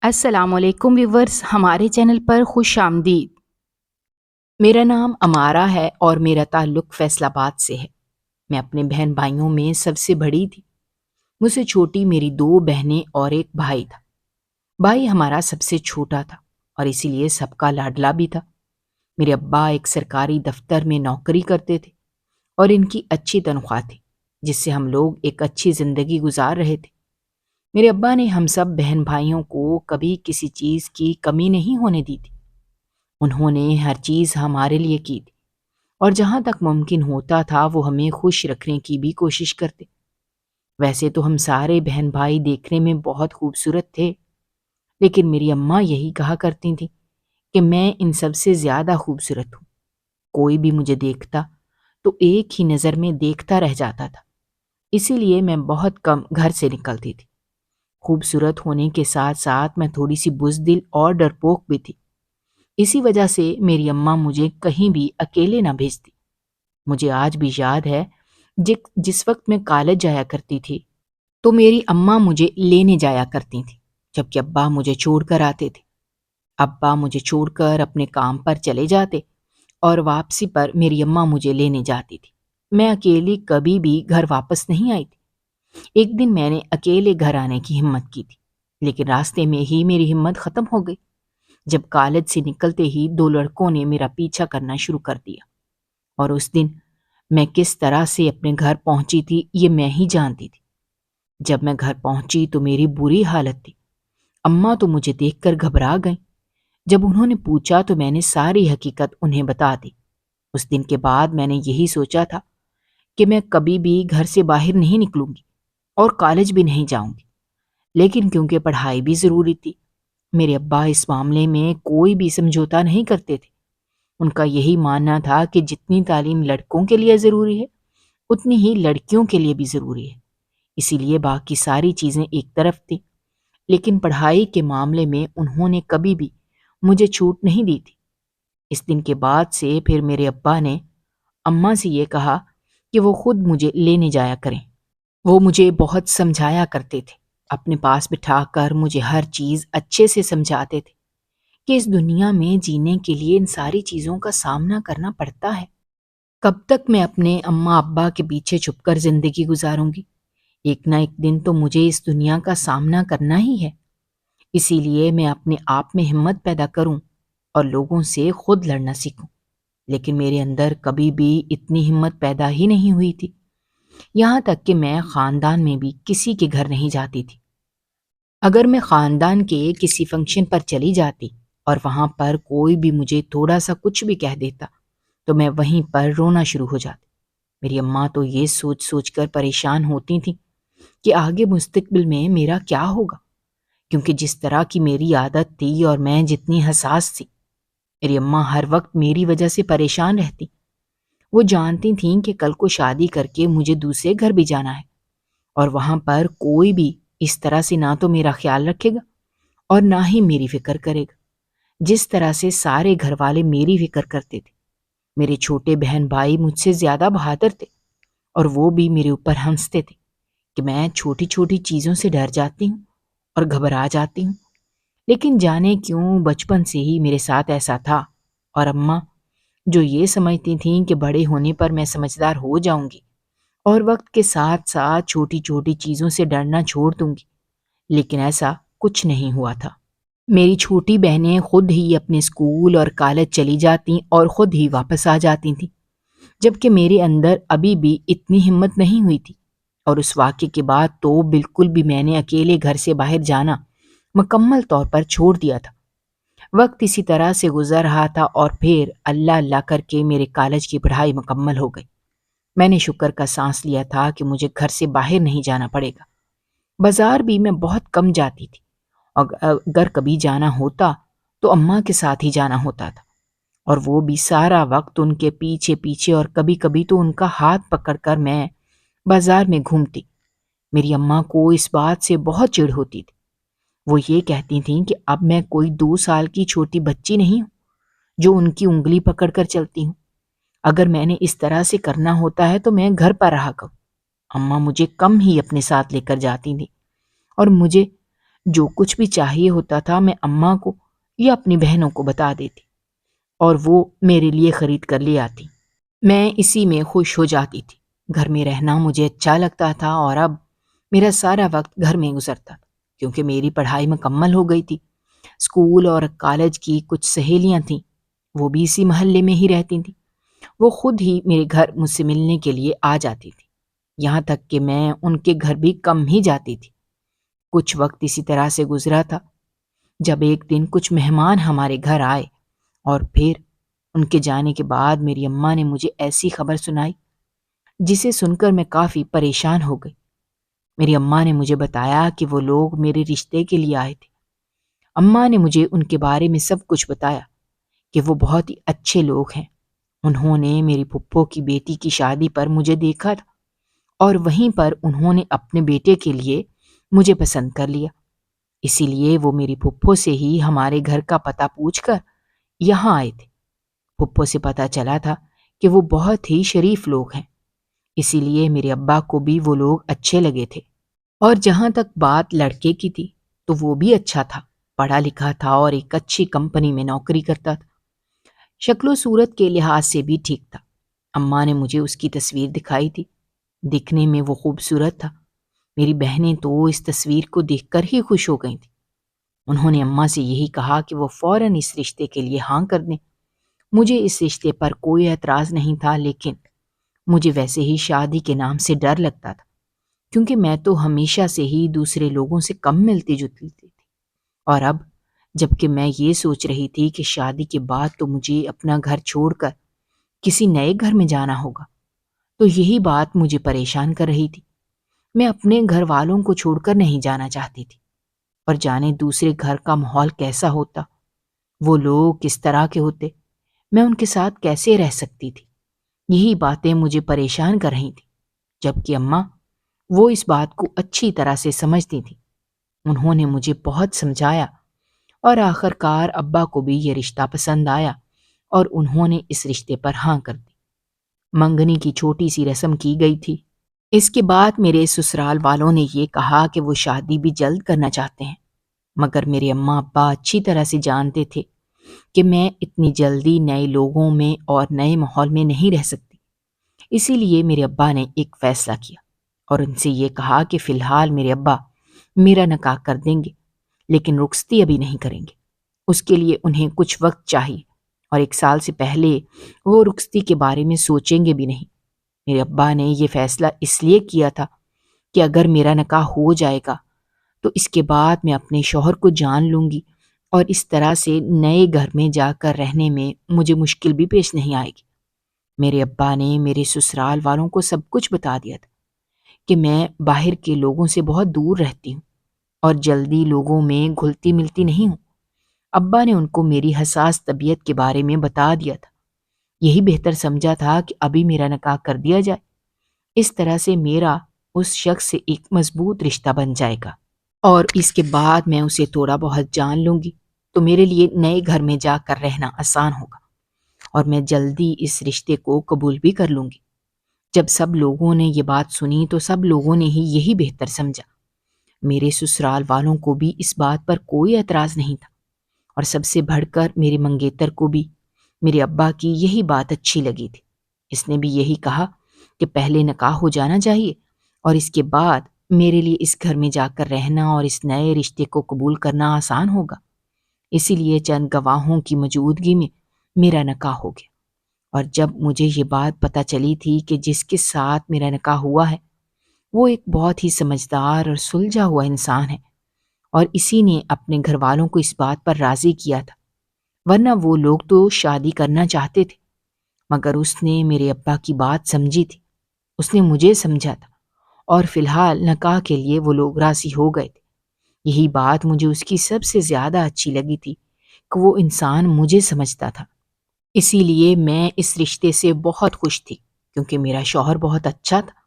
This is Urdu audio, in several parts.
السلام علیکم ویورز، ہمارے چینل پر خوش آمدید۔ میرا نام امارہ ہے اور میرا تعلق فیصل آباد سے ہے۔ میں اپنے بہن بھائیوں میں سب سے بڑی تھی۔ مجھ سے چھوٹی میری 2 بہنیں اور ایک بھائی تھا۔ بھائی ہمارا سب سے چھوٹا تھا اور اسی لیے سب کا لاڈلا بھی تھا۔ میرے ابا ایک سرکاری دفتر میں نوکری کرتے تھے اور ان کی اچھی تنخواہ تھی، جس سے ہم لوگ ایک اچھی زندگی گزار رہے تھے۔ میرے ابا نے ہم سب بہن بھائیوں کو کبھی کسی چیز کی کمی نہیں ہونے دی تھی۔ انہوں نے ہر چیز ہمارے لیے کی تھی اور جہاں تک ممکن ہوتا تھا وہ ہمیں خوش رکھنے کی بھی کوشش کرتے۔ ویسے تو ہم سارے بہن بھائی دیکھنے میں بہت خوبصورت تھے، لیکن میری اماں یہی کہا کرتی تھیں کہ میں ان سب سے زیادہ خوبصورت ہوں۔ کوئی بھی مجھے دیکھتا تو ایک ہی نظر میں دیکھتا رہ جاتا تھا، اسی لیے میں بہت کم گھر سے نکلتی تھی۔ خوبصورت ہونے کے ساتھ ساتھ میں تھوڑی سی بزدل اور ڈرپوک بھی تھی۔ اسی وجہ سے میری اماں مجھے کہیں بھی اکیلے نہ بھیجتی۔ مجھے آج بھی یاد ہے جس وقت میں کالج جایا کرتی تھی تو میری اماں مجھے لینے جایا کرتی تھیں، جبکہ ابا مجھے چھوڑ کر آتے تھے۔ ابا مجھے چھوڑ کر اپنے کام پر چلے جاتے اور واپسی پر میری اماں مجھے لینے جاتی تھی۔ میں اکیلی کبھی بھی گھر واپس نہیں آئی تھی۔ ایک دن میں نے اکیلے گھر آنے کی ہمت کی تھی، لیکن راستے میں ہی میری ہمت ختم ہو گئی جب کالج سے نکلتے ہی 2 لڑکوں نے میرا پیچھا کرنا شروع کر دیا، اور اس دن میں کس طرح سے اپنے گھر پہنچی تھی یہ میں ہی جانتی تھی۔ جب میں گھر پہنچی تو میری بری حالت تھی۔ اماں تو مجھے دیکھ کر گھبرا گئیں۔ جب انہوں نے پوچھا تو میں نے ساری حقیقت انہیں بتا دی۔ اس دن کے بعد میں نے یہی سوچا تھا کہ میں کبھی بھی گھر سے باہر نہیں نکلوں گی اور کالج بھی نہیں جاؤں گی، لیکن کیونکہ پڑھائی بھی ضروری تھی، میرے ابا اس معاملے میں کوئی بھی سمجھوتا نہیں کرتے تھے۔ ان کا یہی ماننا تھا کہ جتنی تعلیم لڑکوں کے لیے ضروری ہے اتنی ہی لڑکیوں کے لیے بھی ضروری ہے، اسی لیے باقی ساری چیزیں ایک طرف تھیں، لیکن پڑھائی کے معاملے میں انہوں نے کبھی بھی مجھے چھوٹ نہیں دی تھی۔ اس دن کے بعد سے پھر میرے ابا نے اماں سے یہ کہا کہ وہ خود مجھے لینے جایا کریں۔ وہ مجھے بہت سمجھایا کرتے تھے، اپنے پاس بٹھا کر مجھے ہر چیز اچھے سے سمجھاتے تھے کہ اس دنیا میں جینے کے لیے ان ساری چیزوں کا سامنا کرنا پڑتا ہے۔ کب تک میں اپنے اماں ابا کے پیچھے چھپ کر زندگی گزاروں گی؟ ایک نہ ایک دن تو مجھے اس دنیا کا سامنا کرنا ہی ہے۔ اسی لیے میں اپنے آپ میں ہمت پیدا کروں اور لوگوں سے خود لڑنا سیکھوں، لیکن میرے اندر کبھی بھی اتنی ہمت پیدا ہی نہیں ہوئی تھی۔ یہاں تک کہ میں خاندان میں بھی کسی کے گھر نہیں جاتی تھی۔ اگر میں خاندان کے کسی فنکشن پر چلی جاتی اور وہاں پر کوئی بھی مجھے تھوڑا سا کچھ بھی کہہ دیتا تو میں وہیں پر رونا شروع ہو جاتی۔ میری اماں تو یہ سوچ سوچ کر پریشان ہوتی تھیں کہ آگے مستقبل میں میرا کیا ہوگا، کیونکہ جس طرح کی میری عادت تھی اور میں جتنی حساس تھی، میری اماں ہر وقت میری وجہ سے پریشان رہتی۔ وہ جانتی تھیں کہ کل کو شادی کر کے مجھے دوسرے گھر بھی جانا ہے اور وہاں پر کوئی بھی اس طرح سے نہ تو میرا خیال رکھے گا اور نہ ہی میری فکر کرے گا جس طرح سے سارے گھر والے میری فکر کرتے تھے۔ میرے چھوٹے بہن بھائی مجھ سے زیادہ بہادر تھے اور وہ بھی میرے اوپر ہنستے تھے کہ میں چھوٹی چھوٹی چیزوں سے ڈر جاتی ہوں اور گھبرا جاتی ہوں، لیکن جانے کیوں بچپن سے ہی میرے ساتھ ایسا تھا۔ اور اماں جو یہ سمجھتی تھیں کہ بڑے ہونے پر میں سمجھدار ہو جاؤں گی اور وقت کے ساتھ ساتھ چھوٹی چھوٹی چیزوں سے ڈرنا چھوڑ دوں گی، لیکن ایسا کچھ نہیں ہوا تھا۔ میری چھوٹی بہنیں خود ہی اپنے اسکول اور کالج چلی جاتیں اور خود ہی واپس آ جاتی تھیں، جبکہ میرے اندر ابھی بھی اتنی ہمت نہیں ہوئی تھی۔ اور اس واقعے کے بعد تو بالکل بھی میں نے اکیلے گھر سے باہر جانا مکمل طور پر چھوڑ دیا تھا۔ وقت اسی طرح سے گزر رہا تھا اور پھر اللہ اللہ کر کے میرے کالج کی پڑھائی مکمل ہو گئی۔ میں نے شکر کا سانس لیا تھا کہ مجھے گھر سے باہر نہیں جانا پڑے گا۔ بازار بھی میں بہت کم جاتی تھی، اور اگر کبھی جانا ہوتا تو اماں کے ساتھ ہی جانا ہوتا تھا، اور وہ بھی سارا وقت ان کے پیچھے پیچھے، اور کبھی کبھی تو ان کا ہاتھ پکڑ کر میں بازار میں گھومتی۔ میری اماں کو اس بات سے بہت چڑ ہوتی تھی۔ وہ یہ کہتی تھیں کہ اب میں کوئی 2 سال کی چھوٹی بچی نہیں ہوں جو ان کی انگلی پکڑ کر چلتی ہوں۔ اگر میں نے اس طرح سے کرنا ہوتا ہے تو میں گھر پر رہا کروں۔ اماں مجھے کم ہی اپنے ساتھ لے کر جاتی تھیں اور مجھے جو کچھ بھی چاہیے ہوتا تھا میں اماں کو یا اپنی بہنوں کو بتا دیتی اور وہ میرے لیے خرید کر لے آتی۔ میں اسی میں خوش ہو جاتی تھی۔ گھر میں رہنا مجھے اچھا لگتا تھا اور اب میرا سارا وقت گھر میں گزرتا تھا کیونکہ میری پڑھائی مکمل ہو گئی تھی۔ اسکول اور کالج کی کچھ سہیلیاں تھیں، وہ بھی اسی محلے میں ہی رہتی تھیں۔ وہ خود ہی میرے گھر مجھ سے ملنے کے لیے آ جاتی تھی، یہاں تک کہ میں ان کے گھر بھی کم ہی جاتی تھی۔ کچھ وقت اسی طرح سے گزرا تھا جب ایک دن کچھ مہمان ہمارے گھر آئے اور پھر ان کے جانے کے بعد میری اماں نے مجھے ایسی خبر سنائی جسے سن کر میں کافی پریشان ہو گئی۔ میری اماں نے مجھے بتایا کہ وہ لوگ میرے رشتے کے لیے آئے تھے۔ اماں نے مجھے ان کے بارے میں سب کچھ بتایا کہ وہ بہت ہی اچھے لوگ ہیں۔ انہوں نے میری پھپھو کی بیٹی کی شادی پر مجھے دیکھا تھا اور وہیں پر انہوں نے اپنے بیٹے کے لیے مجھے پسند کر لیا، اسی لیے وہ میری پھپھو سے ہی ہمارے گھر کا پتہ پوچھ کر یہاں آئے تھے۔ پھپھو سے پتہ چلا تھا کہ وہ بہت ہی شریف لوگ ہیں، اسی لیے میرے ابا کو بھی وہ لوگ اچھے لگے تھے۔ اور جہاں تک بات لڑکے کی تھی تو وہ بھی اچھا تھا، پڑھا لکھا تھا اور ایک اچھی کمپنی میں نوکری کرتا تھا۔ شکل و صورت کے لحاظ سے بھی ٹھیک تھا۔ اماں نے مجھے اس کی تصویر دکھائی تھی، دکھنے میں وہ خوبصورت تھا۔ میری بہنیں تو اس تصویر کو دیکھ کر ہی خوش ہو گئی تھیں۔ انہوں نے اماں سے یہی کہا کہ وہ فوراً اس رشتے کے لیے ہاں کر دیں۔ مجھے اس رشتے پر کوئی اعتراض نہیں تھا، لیکن مجھے ویسے ہی شادی کے نام سے ڈر لگتا تھا کیونکہ میں تو ہمیشہ سے ہی دوسرے لوگوں سے کم ملتی جلتی تھی، اور اب جب کہ میں یہ سوچ رہی تھی کہ شادی کے بعد تو مجھے اپنا گھر چھوڑ کر کسی نئے گھر میں جانا ہوگا، تو یہی بات مجھے پریشان کر رہی تھی۔ میں اپنے گھر والوں کو چھوڑ کر نہیں جانا چاہتی تھی، اور جانے دوسرے گھر کا ماحول کیسا ہوتا، وہ لوگ کس طرح کے ہوتے، میں ان کے ساتھ کیسے رہ سکتی تھی، یہی باتیں مجھے پریشان کر رہی تھیں۔ جبکہ اماں وہ اس بات کو اچھی طرح سے سمجھتی تھیں۔ انہوں نے مجھے بہت سمجھایا اور آخر کار ابا کو بھی یہ رشتہ پسند آیا اور انہوں نے اس رشتے پر ہاں کر دی۔ منگنی کی چھوٹی سی رسم کی گئی تھی۔ اس کے بعد میرے سسرال والوں نے یہ کہا کہ وہ شادی بھی جلد کرنا چاہتے ہیں، مگر میرے اماں ابا اچھی طرح سے جانتے تھے کہ میں اتنی جلدی نئے لوگوں میں اور نئے ماحول میں نہیں رہ سکتی۔ اسی لیے میرے ابا نے ایک فیصلہ کیا اور ان سے یہ کہا کہ فی الحال میرے ابا میرا نکاح کر دیں گے، لیکن رخصتی ابھی نہیں کریں گے۔ اس کے لیے انہیں کچھ وقت چاہیے اور 1 سال سے پہلے وہ رخصتی کے بارے میں سوچیں گے بھی نہیں۔ میرے ابا نے یہ فیصلہ اس لیے کیا تھا کہ اگر میرا نکاح ہو جائے گا تو اس کے بعد میں اپنے شوہر کو جان لوں گی اور اس طرح سے نئے گھر میں جا کر رہنے میں مجھے مشکل بھی پیش نہیں آئے گی۔ میرے ابا نے میرے سسرال والوں کو سب کچھ بتا دیا تھا کہ میں باہر کے لوگوں سے بہت دور رہتی ہوں اور جلدی لوگوں میں گھلتی ملتی نہیں ہوں۔ ابا نے ان کو میری حساس طبیعت کے بارے میں بتا دیا تھا۔ یہی بہتر سمجھا تھا کہ ابھی میرا نکاح کر دیا جائے، اس طرح سے میرا اس شخص سے ایک مضبوط رشتہ بن جائے گا اور اس کے بعد میں اسے تھوڑا بہت جان لوں گی تو میرے لیے نئے گھر میں جا کر رہنا آسان ہوگا اور میں جلدی اس رشتے کو قبول بھی کر لوں گی۔ جب سب لوگوں نے یہ بات سنی تو سب لوگوں نے ہی یہی بہتر سمجھا۔ میرے سسرال والوں کو بھی اس بات پر کوئی اعتراض نہیں تھا، اور سب سے بڑھ کر میرے منگیتر کو بھی میرے ابا کی یہی بات اچھی لگی تھی۔ اس نے بھی یہی کہا کہ پہلے نکاح ہو جانا چاہیے اور اس کے بعد میرے لیے اس گھر میں جا کر رہنا اور اس نئے رشتے کو قبول کرنا آسان ہوگا۔ اسی لیے چند گواہوں کی موجودگی میں میرا نکاح ہو گیا، اور جب مجھے یہ بات پتہ چلی تھی کہ جس کے ساتھ میرا نکاح ہوا ہے وہ ایک بہت ہی سمجھدار اور سلجھا ہوا انسان ہے، اور اسی نے اپنے گھر والوں کو اس بات پر راضی کیا تھا، ورنہ وہ لوگ تو شادی کرنا چاہتے تھے، مگر اس نے میرے ابا کی بات سمجھی تھی، اس نے مجھے سمجھا تھا، اور فی الحال نکاح کے لیے وہ لوگ راضی ہو گئے تھے۔ یہی بات مجھے اس کی سب سے زیادہ اچھی لگی تھی کہ وہ انسان مجھے سمجھتا تھا۔ اسی لیے میں اس رشتے سے بہت خوش تھی کیونکہ میرا شوہر بہت اچھا تھا۔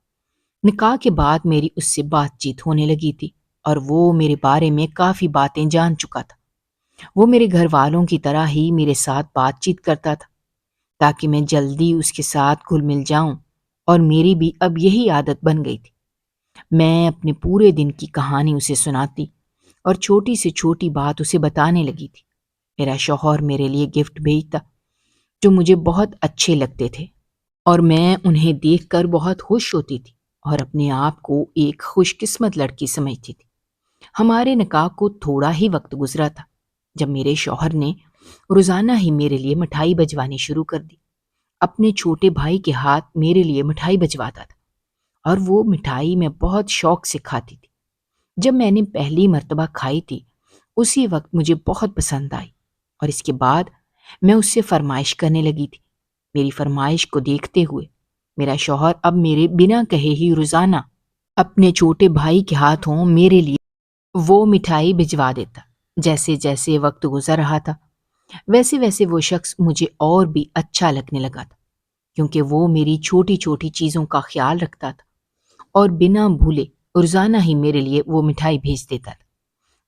نکاح کے بعد میری اس سے بات چیت ہونے لگی تھی اور وہ میرے بارے میں کافی باتیں جان چکا تھا۔ وہ میرے گھر والوں کی طرح ہی میرے ساتھ بات چیت کرتا تھا تاکہ میں جلدی اس کے ساتھ گھل مل جاؤں، اور میری بھی اب یہی عادت بن گئی تھی۔ میں اپنے پورے دن کی کہانی اسے سناتی اور چھوٹی سے چھوٹی بات اسے بتانے لگی تھی۔ میرا شوہر میرے لیے گفٹ بھیجتا جو مجھے بہت اچھے لگتے تھے، اور میں انہیں دیکھ کر بہت خوش ہوتی تھی اور اپنے آپ کو ایک خوش قسمت لڑکی سمجھتی تھی۔ ہمارے نکاح کو تھوڑا ہی وقت گزرا تھا جب میرے شوہر نے روزانہ ہی میرے لیے مٹھائی بھجوانی شروع کر دی۔ اپنے چھوٹے بھائی کے ہاتھ میرے لیے مٹھائی بھجواتا تھا اور وہ مٹھائی میں بہت شوق سے کھاتی تھی۔ جب میں نے پہلی مرتبہ کھائی تھی اسی وقت مجھے بہت پسند آئی، اور اس کے بعد میں اس سے فرمائش کرنے لگی تھی۔ میری فرمائش کو دیکھتے ہوئے میرا شوہر اب میرے بنا کہے ہی روزانہ اپنے چھوٹے بھائی کے ہاتھوں میرے لیے وہ مٹھائی بھجوا دیتا۔ جیسے جیسے وقت گزر رہا تھا ویسے ویسے وہ شخص مجھے اور بھی اچھا لگنے لگا تھا، کیونکہ وہ میری چھوٹی چھوٹی چیزوں کا خیال رکھتا تھا اور بنا بھولے روزانہ ہی میرے لیے وہ مٹھائی بھیج دیتا تھا۔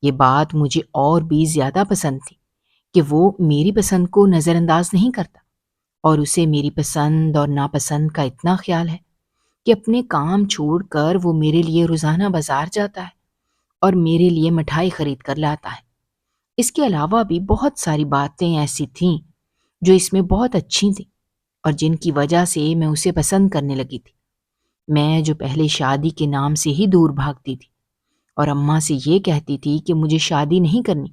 یہ بات مجھے اور بھی زیادہ پسند تھی کہ وہ میری پسند کو نظر انداز نہیں کرتا، اور اسے میری پسند اور ناپسند کا اتنا خیال ہے کہ اپنے کام چھوڑ کر وہ میرے لیے روزانہ بازار جاتا ہے اور میرے لیے مٹھائی خرید کر لاتا ہے۔ اس کے علاوہ بھی بہت ساری باتیں ایسی تھیں جو اس میں بہت اچھی تھیں اور جن کی وجہ سے میں اسے پسند کرنے لگی تھی۔ میں جو پہلے شادی کے نام سے ہی دور بھاگتی تھی اور اماں سے یہ کہتی تھی کہ مجھے شادی نہیں کرنی،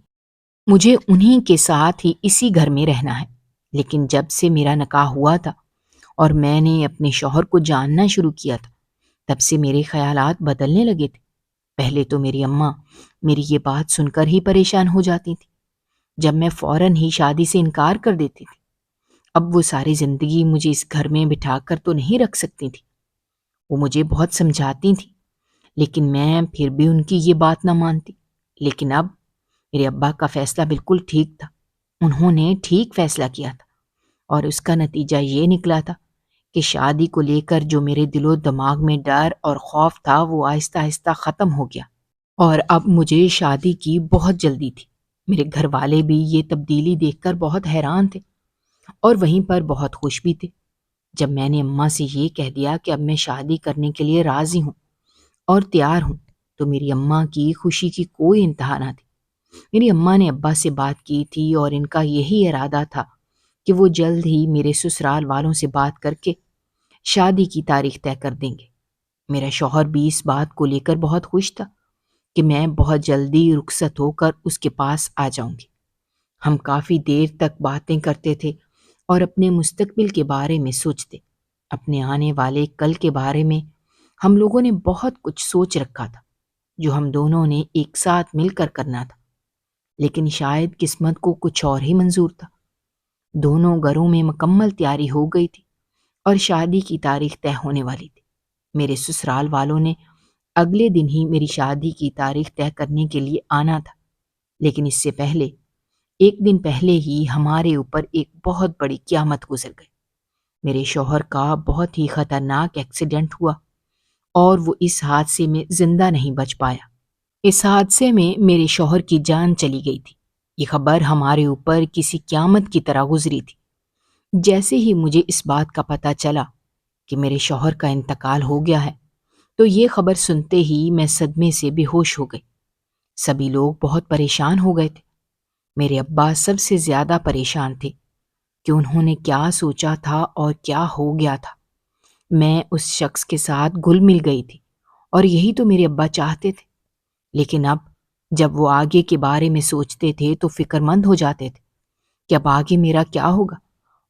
مجھے انہی کے ساتھ ہی اسی گھر میں رہنا ہے، لیکن جب سے میرا نکاح ہوا تھا اور میں نے اپنے شوہر کو جاننا شروع کیا تھا تب سے میرے خیالات بدلنے لگے تھے۔ پہلے تو میری اماں میری یہ بات سن کر ہی پریشان ہو جاتی تھی، جب میں فوراً ہی شادی سے انکار کر دیتی تھی۔ اب وہ ساری زندگی مجھے اس گھر میں بٹھا کر تو نہیں رکھ سکتی تھی۔ وہ مجھے بہت سمجھاتی تھی لیکن میں پھر بھی ان کی یہ بات نہ مانتی۔ لیکن اب میرے ابا کا فیصلہ بالکل ٹھیک تھا، انہوں نے ٹھیک فیصلہ کیا تھا، اور اس کا نتیجہ یہ نکلا تھا کہ شادی کو لے کر جو میرے دل و دماغ میں ڈر اور خوف تھا وہ آہستہ آہستہ ختم ہو گیا، اور اب مجھے شادی کی بہت جلدی تھی۔ میرے گھر والے بھی یہ تبدیلی دیکھ کر بہت حیران تھے اور وہیں پر بہت خوش بھی تھے۔ جب میں نے اماں سے یہ کہہ دیا کہ اب میں شادی کرنے کے لیے راضی ہوں اور تیار ہوں تو میری اماں کی خوشی کی کوئی انتہا نہ تھی۔ میری اماں نے ابا سے بات کی تھی اور ان کا یہی ارادہ تھا کہ وہ جلد ہی میرے سسرال والوں سے بات کر کے شادی کی تاریخ طے کر دیں گے۔ میرا شوہر بھی اس بات کو لے کر بہت خوش تھا کہ میں بہت جلدی رخصت ہو کر اس کے پاس آ جاؤں گی۔ ہم کافی دیر تک باتیں کرتے تھے اور اپنے مستقبل کے بارے میں سوچتے۔ اپنے آنے والے کل کے بارے میں ہم لوگوں نے بہت کچھ سوچ رکھا تھا جو ہم دونوں نے ایک ساتھ مل کر کرنا تھا، لیکن شاید قسمت کو کچھ اور ہی منظور تھا۔ دونوں گھروں میں مکمل تیاری ہو گئی تھی اور شادی کی تاریخ طے ہونے والی تھی۔ میرے سسرال والوں نے اگلے دن ہی میری شادی کی تاریخ طے کرنے کے لیے آنا تھا، لیکن اس سے پہلے ایک دن پہلے ہی ہمارے اوپر ایک بہت بڑی قیامت گزر گئی۔ میرے شوہر کا بہت ہی خطرناک ایکسیڈنٹ ہوا اور وہ اس حادثے میں زندہ نہیں بچ پایا۔ اس حادثے میں میرے شوہر کی جان چلی گئی تھی۔ یہ خبر ہمارے اوپر کسی قیامت کی طرح گزری تھی۔ جیسے ہی مجھے اس بات کا پتہ چلا کہ میرے شوہر کا انتقال ہو گیا ہے تو یہ خبر سنتے ہی میں صدمے سے بے ہوش ہو گئی۔ سبھی لوگ بہت پریشان ہو گئے تھے۔ میرے ابا سب سے زیادہ پریشان تھے کہ انہوں نے کیا سوچا تھا اور کیا ہو گیا تھا۔ میں اس شخص کے ساتھ گل مل گئی تھی اور یہی تو میرے ابا چاہتے تھے، لیکن اب جب وہ آگے کے بارے میں سوچتے تھے تو فکر مند ہو جاتے تھے کہ اب آگے میرا کیا ہوگا۔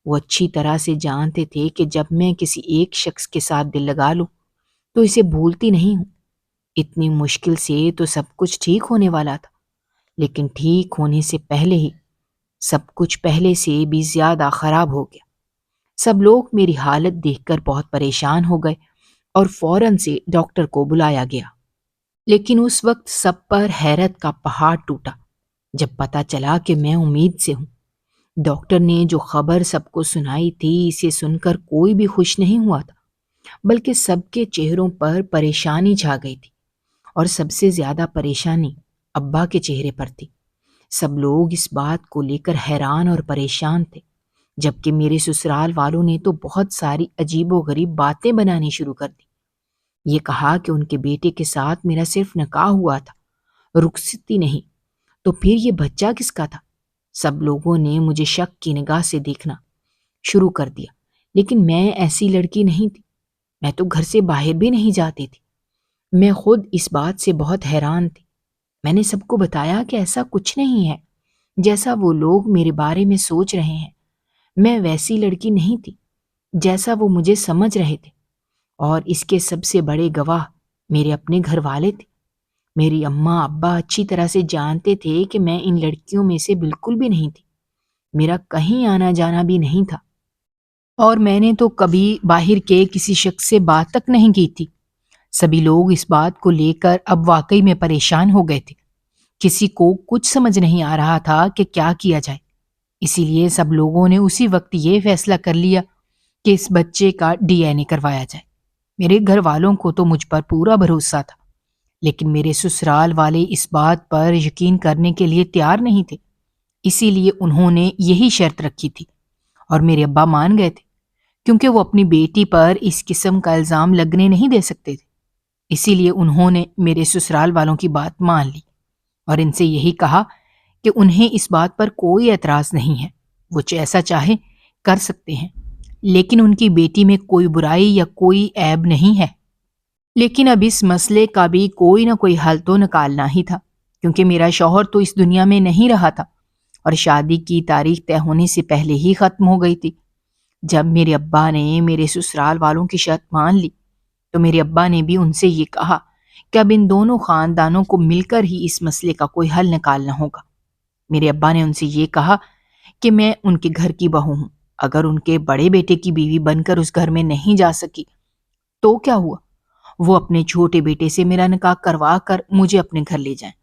وہ اچھی طرح سے جانتے تھے کہ جب میں کسی ایک شخص کے ساتھ دل لگا لوں تو اسے بھولتی نہیں ہوں۔ اتنی مشکل سے تو سب کچھ ٹھیک ہونے والا تھا، لیکن ٹھیک ہونے سے پہلے ہی سب کچھ پہلے سے بھی زیادہ خراب ہو گیا۔ سب لوگ میری حالت دیکھ کر بہت پریشان ہو گئے اور فوراً سے ڈاکٹر کو بلایا گیا، لیکن اس وقت سب پر حیرت کا پہاڑ ٹوٹا جب پتہ چلا کہ میں امید سے ہوں۔ ڈاکٹر نے جو خبر سب کو سنائی تھی اسے سن کر کوئی بھی خوش نہیں ہوا تھا، بلکہ سب کے چہروں پر پریشانی چھا گئی تھی، اور سب سے زیادہ پریشانی ابا کے چہرے پر تھی۔ سب لوگ اس بات کو لے کر حیران اور پریشان تھے، جبکہ میرے سسرال والوں نے تو بہت ساری عجیب و غریب باتیں بنانی شروع کر دی۔ یہ کہا کہ ان کے بیٹے کے ساتھ میرا صرف نکاح ہوا تھا رخصتی نہیں تو پھر یہ بچہ کس کا تھا؟ سب لوگوں نے مجھے شک کی نگاہ سے دیکھنا شروع کر دیا، لیکن میں ایسی لڑکی نہیں تھی۔ میں تو گھر سے باہر بھی نہیں جاتی تھی۔ میں خود اس بات سے بہت حیران تھی۔ میں نے سب کو بتایا کہ ایسا کچھ نہیں ہے جیسا وہ لوگ میرے بارے میں سوچ رہے ہیں۔ میں ویسی لڑکی نہیں تھی جیسا وہ مجھے سمجھ رہے تھے، اور اس کے سب سے بڑے گواہ میرے اپنے گھر والے تھے۔ میری اماں ابا اچھی طرح سے جانتے تھے کہ میں ان لڑکیوں میں سے بالکل بھی نہیں تھی۔ میرا کہیں آنا جانا بھی نہیں تھا، اور میں نے تو کبھی باہر کے کسی شخص سے بات تک نہیں کی تھی۔ سبھی لوگ اس بات کو لے کر اب واقعی میں پریشان ہو گئے تھے۔ کسی کو کچھ سمجھ نہیں آ رہا تھا کہ کیا کیا جائے۔ اسی لیے سب لوگوں نے اسی وقت یہ فیصلہ کر لیا کہ اس بچے کا DNA کروایا جائے۔ میرے گھر والوں کو تو مجھ پر پورا بھروسہ تھا، لیکن میرے سسرال والے اس بات پر یقین کرنے کے لیے تیار نہیں تھے۔ اسی لیے انہوں نے یہی شرط رکھی تھی، اور میرے ابا مان گئے تھے، کیونکہ وہ اپنی بیٹی پر اس قسم کا الزام لگنے نہیں دے سکتے تھے۔ اسی لیے انہوں نے میرے سسرال والوں کی بات مان لی اور ان سے یہی کہا کہ انہیں اس بات پر کوئی اعتراض نہیں ہے، وہ جیسا چاہے کر سکتے ہیں، لیکن ان کی بیٹی میں کوئی برائی یا کوئی عیب نہیں ہے۔ لیکن اب اس مسئلے کا بھی کوئی نہ کوئی حل تو نکالنا ہی تھا، کیونکہ میرا شوہر تو اس دنیا میں نہیں رہا تھا اور شادی کی تاریخ طے ہونے سے پہلے ہی ختم ہو گئی تھی۔ جب میرے ابا نے میرے سسرال والوں کی شرط مان لی تو میرے ابا نے بھی ان سے یہ کہا کہ اب ان دونوں خاندانوں کو مل کر ہی اس مسئلے کا کوئی حل نکالنا ہوگا۔ میرے ابا نے ان سے یہ کہا کہ میں ان کے گھر کی بہو ہوں، اگر ان کے بڑے بیٹے کی بیوی بن کر اس گھر میں نہیں جا سکی تو کیا ہوا؟ وہ اپنے چھوٹے بیٹے سے میرا نکاح کروا کر مجھے اپنے گھر لے جائیں۔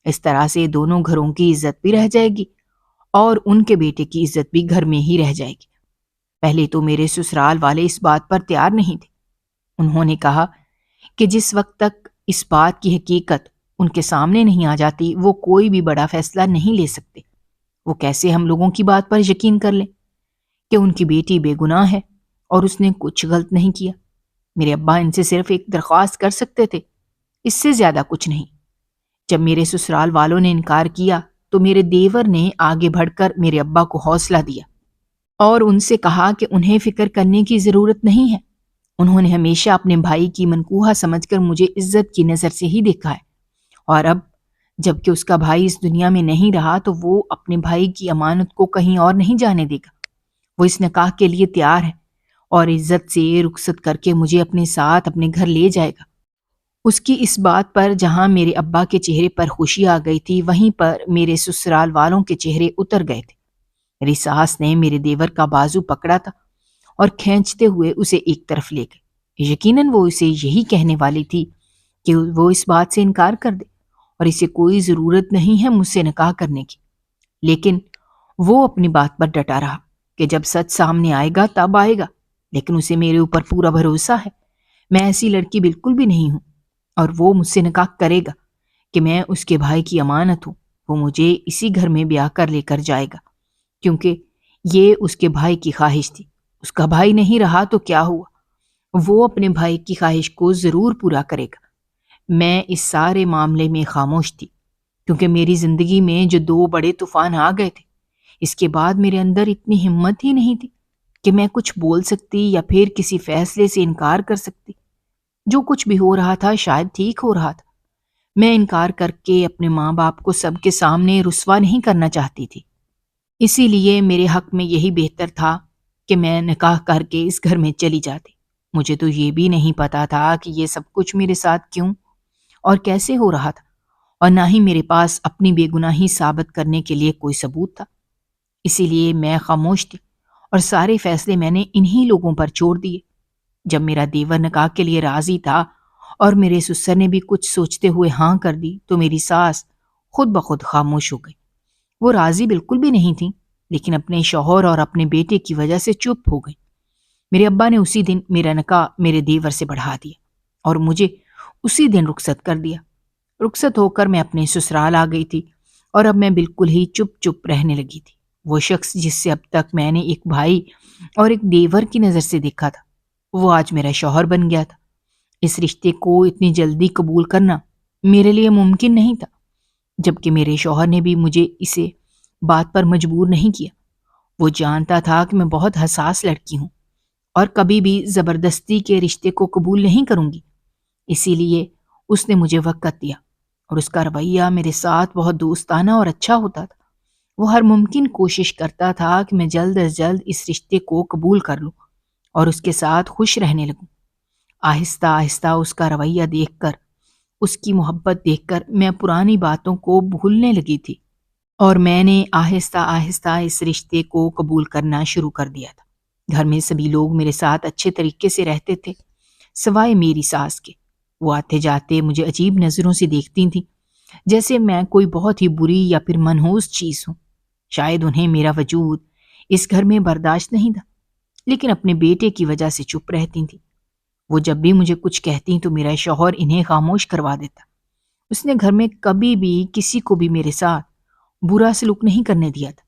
اس طرح سے دونوں گھروں کی عزت بھی رہ جائے گی اور ان کے بیٹے کی عزت بھی گھر میں ہی رہ جائے گی۔ پہلے تو میرے سسرال والے اس بات پر تیار نہیں تھے۔ انہوں نے کہا کہ جس وقت تک اس بات کی حقیقت ان کے سامنے نہیں آ جاتی وہ کوئی بھی بڑا فیصلہ نہیں لے سکتے۔ وہ کیسے ہم لوگوں کی بات پر یقین کر لیں کہ ان کی بیٹی بے گناہ ہے اور اس نے کچھ غلط نہیں کیا؟ میرے ابا ان سے صرف ایک درخواست کر سکتے تھے، اس سے زیادہ کچھ نہیں۔ جب میرے سسرال والوں نے انکار کیا تو میرے دیور نے آگے بڑھ کر میرے ابا کو حوصلہ دیا اور ان سے کہا کہ انہیں فکر کرنے کی ضرورت نہیں ہے۔ انہوں نے ہمیشہ اپنے بھائی کی منقوہ سمجھ کر مجھے عزت کی نظر سے ہی دیکھا ہے، اور اب جب کہ اس کا بھائی اس دنیا میں نہیں رہا تو وہ اپنے بھائی کی امانت کو کہیں اور نہیں جانے دے گا۔ وہ اس نکاح کے لیے تیار ہے اور عزت سے رخصت کر کے مجھے اپنے ساتھ اپنے گھر لے جائے گا۔ اس کی اس بات پر جہاں میرے ابا کے چہرے پر خوشی آ گئی تھی، وہیں پر میرے سسرال والوں کے چہرے اتر گئے تھے۔ میری ساس نے میرے دیور کا بازو پکڑا تھا اور کھینچتے ہوئے اسے ایک طرف لے گئے۔ یقیناً وہ اسے یہی کہنے والی تھی کہ وہ اس بات سے انکار کر دے اور اسے کوئی ضرورت نہیں ہے مجھ سے نکاح کرنے کی، لیکن وہ اپنی بات پر ڈٹا رہا کہ جب سچ سامنے آئے گا تب آئے گا۔ لیکن اسے میرے اوپر پورا بھروسہ ہے، میں ایسی لڑکی بالکل بھی نہیں ہوں، اور وہ مجھ سے نکاح کرے گا کہ میں اس کے بھائی کی امانت ہوں۔ وہ مجھے اسی گھر میں بیاہ کر لے کر جائے گا، کیونکہ یہ اس کے بھائی کی خواہش تھی۔ اس کا بھائی نہیں رہا تو کیا ہوا، وہ اپنے بھائی کی خواہش کو ضرور پورا کرے گا۔ میں اس سارے معاملے میں خاموش تھی، کیونکہ میری زندگی میں جو 2 بڑے طوفان آ گئے تھے، اس کے بعد میرے اندر اتنی ہمت ہی نہیں تھی کہ میں کچھ بول سکتی یا پھر کسی فیصلے سے انکار کر سکتی۔ جو کچھ بھی ہو رہا تھا شاید ٹھیک ہو رہا تھا۔ میں انکار کر کے اپنے ماں باپ کو سب کے سامنے رسوا نہیں کرنا چاہتی تھی، اسی لیے میرے حق میں یہی بہتر تھا کہ میں نکاح کر کے اس گھر میں چلی جاتی۔ مجھے تو یہ بھی نہیں پتا تھا کہ یہ سب کچھ میرے ساتھ کیوں اور کیسے ہو رہا تھا، اور نہ ہی میرے پاس اپنی بے گناہی ثابت کرنے کے لیے کوئی ثبوت تھا۔ اسی لیے میں خاموش تھی اور سارے فیصلے میں نے انہی لوگوں پر چھوڑ دیے۔ جب میرا دیور نکاح کے لیے راضی تھا اور میرے سسر نے بھی کچھ سوچتے ہوئے ہاں کر دی تو میری ساس خود بخود خاموش ہو گئی۔ وہ راضی بالکل بھی نہیں تھی، لیکن اپنے شوہر اور اپنے بیٹے کی وجہ سے چپ ہو گئی۔ میرے ابا نے اسی دن میرا نکاح میرے دیور سے بڑھا دیا اور مجھے اسی دن رخصت کر دیا۔ رخصت ہو کر میں اپنے سسرال آ گئی تھی اور اب میں بالکل ہی چپ چپ رہنے لگی تھی۔ وہ شخص جس سے اب تک میں نے ایک بھائی اور ایک دیور کی نظر سے دیکھا تھا، وہ آج میرا شوہر بن گیا تھا۔ اس رشتے کو اتنی جلدی قبول کرنا میرے لیے ممکن نہیں تھا، جبکہ میرے شوہر نے بھی مجھے اسے بات پر مجبور نہیں کیا۔ وہ جانتا تھا کہ میں بہت حساس لڑکی ہوں اور کبھی بھی زبردستی کے رشتے کو قبول نہیں کروں گی، اسی لیے اس نے مجھے وقت دیا، اور اس کا رویہ میرے ساتھ بہت دوستانہ اور اچھا ہوتا تھا۔ وہ ہر ممکن کوشش کرتا تھا کہ میں جلد از جلد اس رشتے کو قبول کر لوں اور اس کے ساتھ خوش رہنے لگوں۔ آہستہ آہستہ اس کا رویہ دیکھ کر، اس کی محبت دیکھ کر میں پرانی باتوں کو بھولنے لگی تھی، اور میں نے آہستہ آہستہ اس رشتے کو قبول کرنا شروع کر دیا تھا۔ گھر میں سبھی لوگ میرے ساتھ اچھے طریقے سے رہتے تھے سوائے میری ساس کے۔ وہ آتے جاتے مجھے عجیب نظروں سے دیکھتی تھیں، جیسے میں کوئی بہت ہی بری یا پھر منحوس چیز ہوں۔ شاید انہیں میرا وجود اس گھر میں برداشت نہیں تھا، لیکن اپنے بیٹے کی وجہ سے چپ رہتی تھیں۔ وہ جب بھی مجھے کچھ کہتی تو میرا شوہر انہیں خاموش کروا دیتا۔ اس نے گھر میں کبھی بھی کسی کو بھی میرے ساتھ برا سلوک نہیں کرنے دیا تھا۔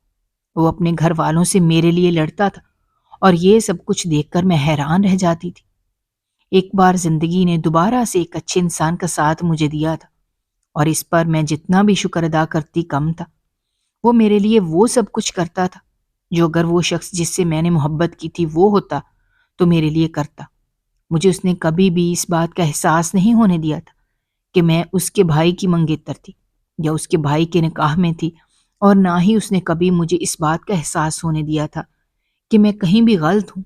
وہ اپنے گھر والوں سے میرے لیے لڑتا تھا، اور یہ سب کچھ دیکھ کر میں حیران رہ جاتی تھی۔ ایک بار زندگی نے دوبارہ سے ایک اچھے انسان کا ساتھ مجھے دیا تھا، اور اس پر میں جتنا بھی شکر ادا کرتی کم تھا۔ وہ میرے لیے وہ سب کچھ کرتا تھا جو اگر وہ شخص جس سے میں نے محبت کی تھی وہ ہوتا تو میرے لیے کرتا۔ مجھے اس نے کبھی بھی اس بات کا احساس نہیں ہونے دیا تھا کہ میں اس کے بھائی کی منگیتر تھی یا اس کے بھائی کے نکاح میں تھی، اور نہ ہی اس نے کبھی مجھے اس بات کا احساس ہونے دیا تھا کہ میں کہیں بھی غلط ہوں۔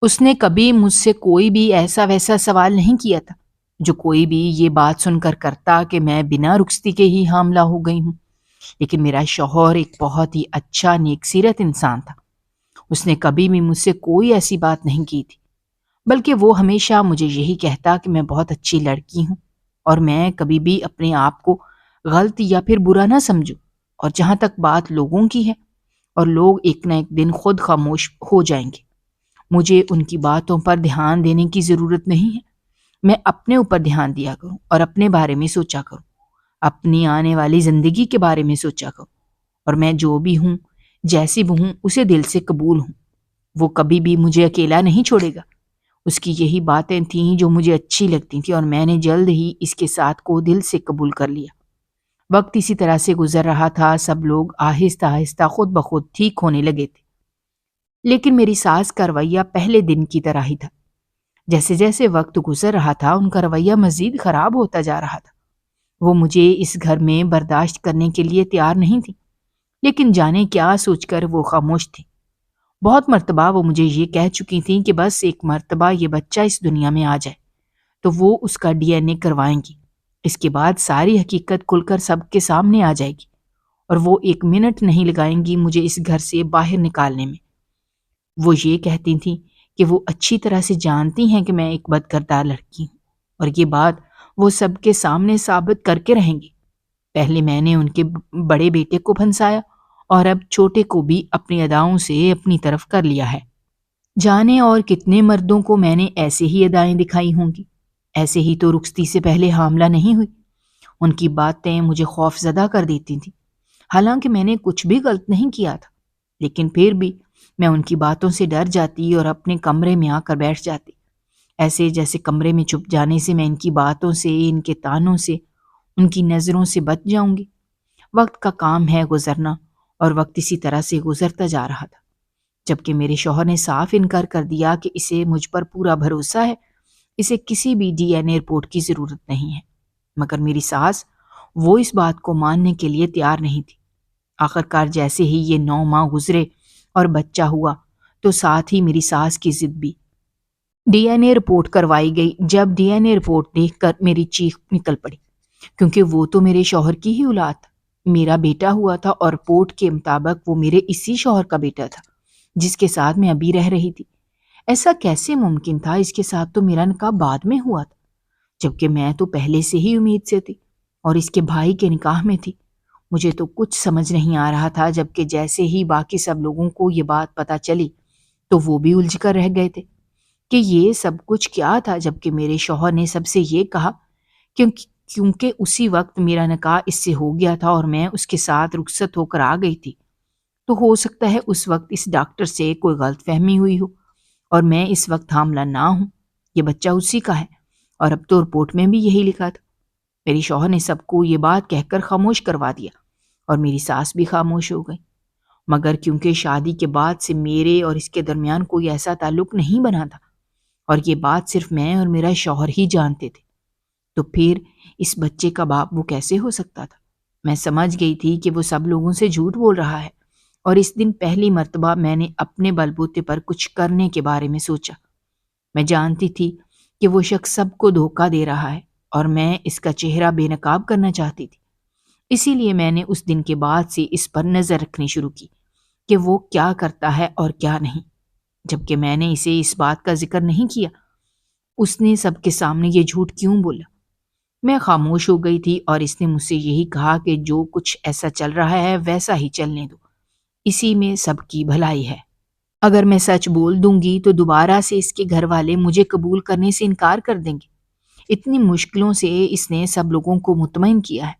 اس نے کبھی مجھ سے کوئی بھی ایسا ویسا سوال نہیں کیا تھا جو کوئی بھی یہ بات سن کر کرتا کہ میں بنا رخصتی کے ہی حاملہ ہو گئی ہوں۔ لیکن میرا شوہر ایک بہت ہی اچھا نیک سیرت انسان تھا۔ اس نے کبھی بھی مجھ سے کوئی ایسی بات نہیں کی تھی، بلکہ وہ ہمیشہ مجھے یہی کہتا کہ میں بہت اچھی لڑکی ہوں اور میں کبھی بھی اپنے آپ کو غلط یا پھر برا نہ سمجھوں، اور جہاں تک بات لوگوں کی ہے، اور لوگ ایک نہ ایک دن خود خاموش ہو جائیں گے، مجھے ان کی باتوں پر دھیان دینے کی ضرورت نہیں ہے۔ میں اپنے اوپر دھیان دیا کروں اور اپنے بارے میں سوچا کروں، اپنی آنے والی زندگی کے بارے میں سوچا کروں، اور میں جو بھی ہوں، جیسی بھی ہوں، اسے دل سے قبول ہوں۔ وہ کبھی بھی مجھے اکیلا نہیں چھوڑے گا۔ اس کی یہی باتیں تھیں جو مجھے اچھی لگتی تھیں، اور میں نے جلد ہی اس کے ساتھ کو دل سے قبول کر لیا۔ وقت اسی طرح سے گزر رہا تھا، سب لوگ آہستہ آہستہ خود بخود ٹھیک ہونے لگے تھے، لیکن میری ساس کا رویہ پہلے دن کی طرح ہی تھا۔ جیسے جیسے وقت گزر رہا تھا ان کا رویہ مزید خراب ہوتا جا رہا تھا۔ وہ مجھے اس گھر میں برداشت کرنے کے لیے تیار نہیں تھی، لیکن جانے کیا سوچ کر وہ خاموش تھی۔ بہت مرتبہ وہ مجھے یہ کہہ چکی تھیں کہ بس ایک مرتبہ یہ بچہ اس دنیا میں آ جائے تو وہ اس کا DNA کروائیں گی، اس کے بعد ساری حقیقت کھل کر سب کے سامنے آ جائے گی، اور وہ ایک منٹ نہیں لگائیں گی مجھے اس گھر سے باہر نکالنے میں۔ وہ یہ کہتی تھیں کہ وہ اچھی طرح سے جانتی ہیں کہ میں ایک بد کردار لڑکی ہوں، اور یہ بات وہ سب کے سامنے ثابت کر کے رہیں گی۔ پہلے میں نے ان کے بڑے بیٹے کو پھنسایا، اور اب چھوٹے کو بھی اپنی اداؤں سے اپنی طرف کر لیا ہے۔ جانے اور کتنے مردوں کو میں نے ایسے ہی ادائیں دکھائی ہوں گی، ایسے ہی تو رخصتی سے پہلے حاملہ نہیں ہوئی۔ ان کی باتیں مجھے خوف زدہ کر دیتی تھیں، حالانکہ میں نے کچھ بھی غلط نہیں کیا تھا، لیکن پھر بھی میں ان کی باتوں سے ڈر جاتی اور اپنے کمرے میں آ کر بیٹھ جاتی، ایسے جیسے کمرے میں چھپ جانے سے میں ان کی باتوں سے، ان کے طعنوں سے، ان کی نظروں سے بچ جاؤں گی۔ وقت کا کام ہے گزرنا، اور وقت اسی طرح سے گزرتا جا رہا تھا، جبکہ میرے شوہر نے صاف انکار کر دیا کہ اسے مجھ پر پورا بھروسہ ہے، اسے کسی بھی DNA رپورٹ کی ضرورت نہیں ہے۔ مگر میری ساس وہ اس بات کو ماننے کے لیے تیار نہیں تھی۔ آخرکار جیسے ہی یہ 9 ماہ گزرے اور بچہ ہوا تو ساتھ ہی میری ساس کی ضد بھی۔ DNA رپورٹ کروائی گئی۔ جب DNA رپورٹ دیکھ کر میری چیخ نکل پڑی، کیونکہ وہ تو میرے شوہر کی ہی اولاد تھا، میرا بیٹا ہوا تھا، اور رپورٹ کے مطابق وہ میرے اسی شوہر کا بیٹا تھا جس کے ساتھ میں ابھی رہ رہی تھی۔ ایسا کیسے ممکن تھا؟ اس کے ساتھ تو میرا نکاح بعد میں ہوا تھا، جبکہ میں تو پہلے سے ہی امید سے تھی اور اس کے بھائی کے نکاح میں تھی۔ مجھے تو کچھ سمجھ نہیں آ رہا تھا، جبکہ جیسے ہی باقی سب لوگوں کو یہ بات پتہ چلی تو وہ بھی الجھ کر رہ گئے تھے کہ یہ سب کچھ کیا تھا، جبکہ میرے شوہر نے سب سے یہ کہا کیونکہ اسی وقت میرا نکاح اس سے ہو گیا تھا اور میں اس کے ساتھ رخصت ہو کر آ گئی تھی، تو ہو سکتا ہے اس وقت اس ڈاکٹر سے کوئی غلط فہمی ہوئی ہو اور میں اس وقت حاملہ نہ ہوں، یہ بچہ اسی کا ہے، اور اب تو رپورٹ میں بھی یہی لکھا تھا۔ میری شوہر نے سب کو یہ بات کہہ کر خاموش کروا دیا اور میری ساس بھی خاموش ہو گئی، مگر کیونکہ شادی کے بعد سے میرے اور اس کے درمیان کوئی ایسا تعلق نہیں بنا تھا اور یہ بات صرف میں اور میرا شوہر ہی جانتے تھے، تو پھر اس بچے کا باپ وہ کیسے ہو سکتا تھا؟ میں سمجھ گئی تھی کہ وہ سب لوگوں سے جھوٹ بول رہا ہے، اور اس دن پہلی مرتبہ میں نے اپنے بل بوتے پر کچھ کرنے کے بارے میں سوچا۔ میں جانتی تھی کہ وہ شخص سب کو دھوکہ دے رہا ہے اور میں اس کا چہرہ بے نقاب کرنا چاہتی تھی، اسی لیے میں نے اس دن کے بعد سے اس پر نظر رکھنی شروع کی کہ وہ کیا کرتا ہے اور کیا نہیں۔ جبکہ میں نے اسے اس بات کا ذکر نہیں کیا، اس نے سب کے سامنے یہ جھوٹ کیوں بولا؟ میں خاموش ہو گئی تھی اور اس نے مجھ سے یہی کہا کہ جو کچھ ایسا چل رہا ہے ویسا ہی چلنے دو، اسی میں سب کی بھلائی ہے۔ اگر میں سچ بول دوں گی تو دوبارہ سے اس کے گھر والے مجھے قبول کرنے سے انکار کر دیں گے۔ اتنی مشکلوں سے اس نے سب لوگوں کو مطمئن کیا ہے،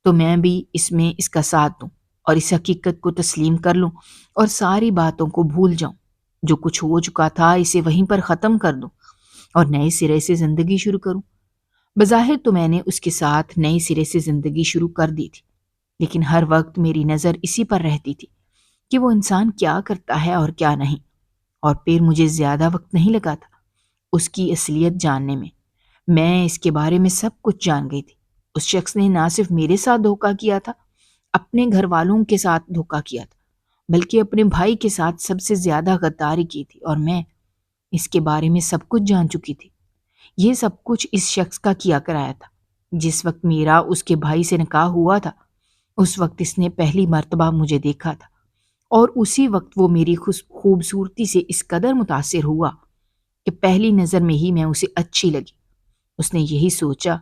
تو میں بھی اس میں اس کا ساتھ دوں اور اس حقیقت کو تسلیم کر لوں اور ساری باتوں کو بھول جاؤں۔ جو کچھ ہو چکا تھا اسے وہیں پر ختم کر دوں اور نئے سرے سے زندگی شروع کروں۔ بظاہر تو میں نے اس کے ساتھ نئے سرے سے زندگی شروع کر دی تھی، لیکن ہر وقت میری نظر اسی پر رہتی تھی کہ وہ انسان کیا کرتا ہے اور کیا نہیں، اور پھر مجھے زیادہ وقت نہیں لگا تھا اس کی اصلیت جاننے میں۔ میں اس کے بارے میں سب کچھ جان گئی تھی۔ اس شخص نے نہ صرف میرے ساتھ دھوکہ کیا تھا، اپنے گھر والوں کے ساتھ دھوکہ کیا تھا، بلکہ اپنے بھائی کے ساتھ سب سے زیادہ غداری کی تھی، اور میں اس کے بارے میں سب کچھ جان چکی تھی۔ یہ سب کچھ اس شخص کا کیا کرایا تھا۔ جس وقت میرا اس کے بھائی سے نکاح ہوا تھا، اس وقت اس نے پہلی مرتبہ مجھے دیکھا تھا، اور اسی وقت وہ میری خوبصورتی سے اس قدر متاثر ہوا کہ پہلی نظر میں ہی میں اسے اچھی لگی۔ اس نے یہی سوچا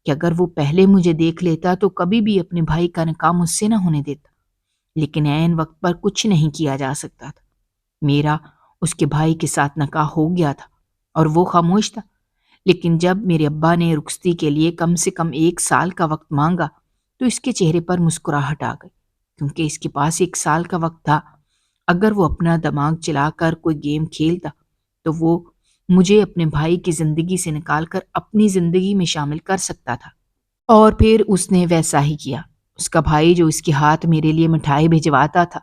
کہ اگر وہ پہلے مجھے دیکھ لیتا تو کبھی بھی اپنے بھائی کا نکاح مجھ سے نہ ہونے دیتا، لیکن عین وقت پر کچھ نہیں کیا جا سکتا تھا۔ میرا اس کے بھائی کے ساتھ نکاح ہو گیا تھا اور وہ خاموش تھا، لیکن جب میرے ابا نے رخصتی کے لیے کم سے کم 1 سال کا وقت مانگا تو اس کے چہرے پر مسکراہٹ آ گئی، کیونکہ اس کے پاس 1 سال کا وقت تھا۔ اگر وہ اپنا دماغ چلا کر کوئی گیم کھیلتا تو وہ مجھے اپنے بھائی کی زندگی سے نکال کر اپنی زندگی میں شامل کر سکتا تھا، اور پھر اس نے ویسا ہی کیا۔ اس کا بھائی جو اس کے ہاتھ میرے لیے مٹھائی بھجواتا تھا،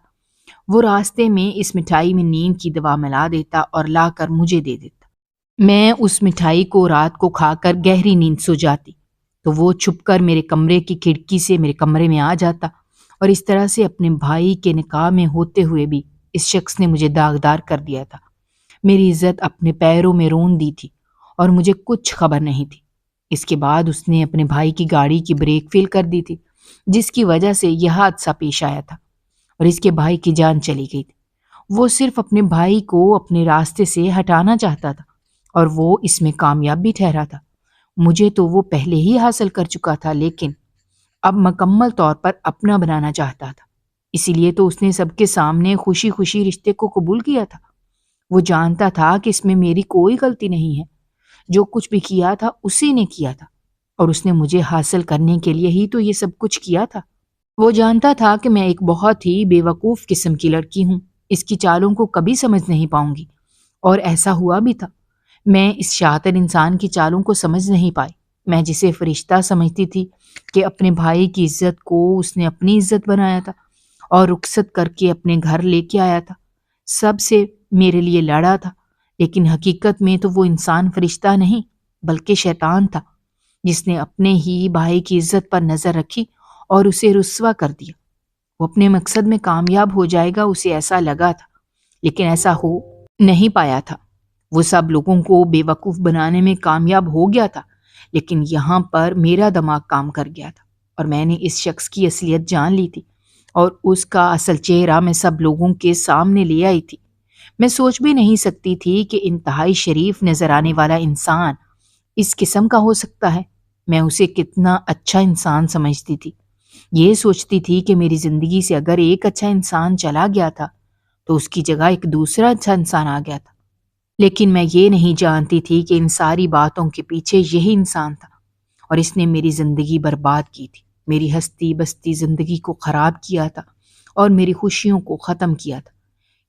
وہ راستے میں اس مٹھائی میں نیند کی دوا ملا دیتا اور لا کر مجھے دے دیتا۔ میں اس مٹھائی کو رات کو کھا کر گہری نیند سو جاتی تو وہ چھپ کر میرے کمرے کی کھڑکی سے میرے کمرے میں آ جاتا، اور اس طرح سے اپنے بھائی کے نکاح میں ہوتے ہوئے بھی اس شخص نے مجھے داغدار کر دیا تھا۔ میری عزت اپنے پیروں میں رون دی تھی اور مجھے کچھ خبر نہیں تھی۔ اس کے بعد اس نے اپنے بھائی کی گاڑی کی بریک فیل کر دی تھی، جس کی وجہ سے یہ حادثہ پیش آیا تھا اور اس کے بھائی کی جان چلی گئی تھی۔ وہ صرف اپنے بھائی کو اپنے راستے سے ہٹانا چاہتا تھا اور وہ اس میں کامیاب بھی ٹھہرا تھا۔ مجھے تو وہ پہلے ہی حاصل کر چکا تھا، لیکن اب مکمل طور پر اپنا بنانا چاہتا تھا۔ اسی لیے تو اس نے سب کے سامنے خوشی خوشی رشتے کو قبول کیا تھا۔ وہ جانتا تھا کہ اس میں میری کوئی غلطی نہیں ہے، جو کچھ بھی کیا تھا اسی نے کیا تھا، اور اس نے مجھے حاصل کرنے کے لیے ہی تو یہ سب کچھ کیا تھا۔ وہ جانتا تھا کہ میں ایک بہت ہی بے وقوف قسم کی لڑکی ہوں، اس کی چالوں کو کبھی سمجھ نہیں پاؤں گی، اور ایسا ہوا بھی تھا۔ میں اس شاطر انسان کی چالوں کو سمجھ نہیں پائی۔ میں جسے فرشتہ سمجھتی تھی کہ اپنے بھائی کی عزت کو اس نے اپنی عزت بنایا تھا اور رخصت کر کے اپنے گھر لے کے آیا تھا، سب سے میرے لیے لڑا تھا، لیکن حقیقت میں تو وہ انسان فرشتہ نہیں بلکہ شیطان تھا، جس نے اپنے ہی بھائی کی عزت پر نظر رکھی اور اسے رسوا کر دیا۔ وہ اپنے مقصد میں کامیاب ہو جائے گا، اسے ایسا لگا تھا، لیکن ایسا ہو نہیں پایا تھا۔ وہ سب لوگوں کو بے وقوف بنانے میں کامیاب ہو گیا تھا، لیکن یہاں پر میرا دماغ کام کر گیا تھا اور میں نے اس شخص کی اصلیت جان لی تھی اور اس کا اصل چہرہ میں سب لوگوں کے سامنے لے آئی تھی۔ میں سوچ بھی نہیں سکتی تھی کہ انتہائی شریف نظر آنے والا انسان اس قسم کا ہو سکتا ہے۔ میں اسے کتنا اچھا انسان سمجھتی تھی۔ یہ سوچتی تھی کہ میری زندگی سے اگر ایک اچھا انسان چلا گیا تھا تو اس کی جگہ ایک دوسرا اچھا انسان آ گیا تھا، لیکن میں یہ نہیں جانتی تھی کہ ان ساری باتوں کے پیچھے یہی انسان تھا، اور اس نے میری زندگی برباد کی تھی، میری ہستی بستی زندگی کو خراب کیا تھا اور میری خوشیوں کو ختم کیا تھا۔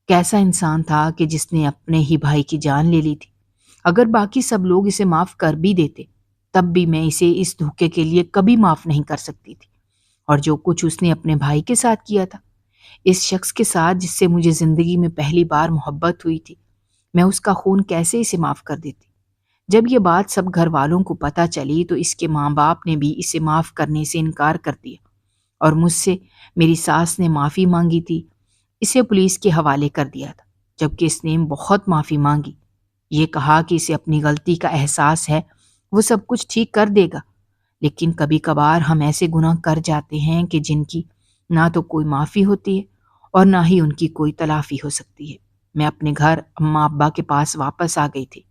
کیسا انسان تھا کہ جس نے اپنے ہی بھائی کی جان لے لی تھی؟ اگر باقی سب لوگ اسے معاف کر بھی دیتے تب بھی میں اسے اس دھوکے کے لیے کبھی معاف نہیں کر سکتی تھی۔ اور جو کچھ اس نے اپنے بھائی کے ساتھ کیا تھا، اس شخص کے ساتھ جس سے مجھے زندگی میں پہلی بار محبت ہوئی تھی، میں اس کا خون کیسے اسے معاف کر دیتی؟ جب یہ بات سب گھر والوں کو پتہ چلی تو اس کے ماں باپ نے بھی اسے معاف کرنے سے انکار کر دیا، اور مجھ سے میری ساس نے معافی مانگی تھی، اسے پولیس کے حوالے کر دیا تھا، جبکہ اس نے بہت معافی مانگی۔ یہ کہا کہ اسے اپنی غلطی کا احساس ہے، وہ سب کچھ ٹھیک کر دے گا، لیکن کبھی کبھار ہم ایسے گناہ کر جاتے ہیں کہ جن کی نہ تو کوئی معافی ہوتی ہے اور نہ ہی ان کی کوئی تلافی ہو سکتی ہے۔ میں اپنے گھر اماں ابا کے پاس واپس آ گئی تھی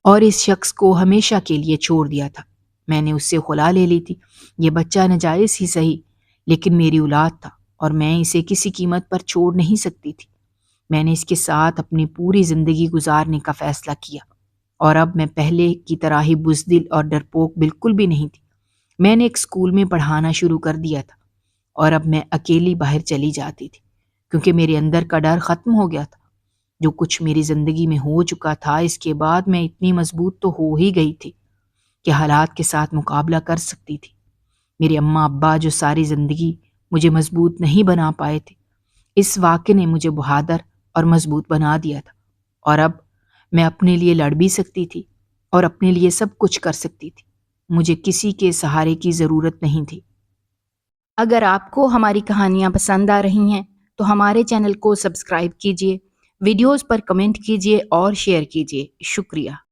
اور اس شخص کو ہمیشہ کے لیے چھوڑ دیا تھا۔ میں نے اس سے خلا لے لی تھی۔ یہ بچہ ناجائز ہی صحیح، لیکن میری اولاد تھا اور میں اسے کسی قیمت پر چھوڑ نہیں سکتی تھی۔ میں نے اس کے ساتھ اپنی پوری زندگی گزارنے کا فیصلہ کیا، اور اب میں پہلے کی طرح ہی بزدل اور ڈرپوک بالکل بھی نہیں تھی۔ میں نے ایک اسکول میں پڑھانا شروع کر دیا تھا، اور اب میں اکیلی باہر چلی جاتی تھی، کیونکہ میرے اندر کا ڈر ختم ہو گیا تھا۔ جو کچھ میری زندگی میں ہو چکا تھا، اس کے بعد میں اتنی مضبوط تو ہو ہی گئی تھی کہ حالات کے ساتھ مقابلہ کر سکتی تھی۔ میرے اماں ابا جو ساری زندگی مجھے مضبوط نہیں بنا پائے تھے، اس واقعے نے مجھے بہادر اور مضبوط بنا دیا تھا، اور اب میں اپنے لیے لڑ بھی سکتی تھی اور اپنے لیے سب کچھ کر سکتی تھی۔ مجھے کسی کے سہارے کی ضرورت نہیں تھی۔ اگر آپ کو ہماری کہانیاں پسند آ رہی ہیں تو ہمارے چینل کو سبسکرائب کیجیے، ویڈیوز پر کمنٹ کیجیے اور شیئر کیجیے۔ شکریہ۔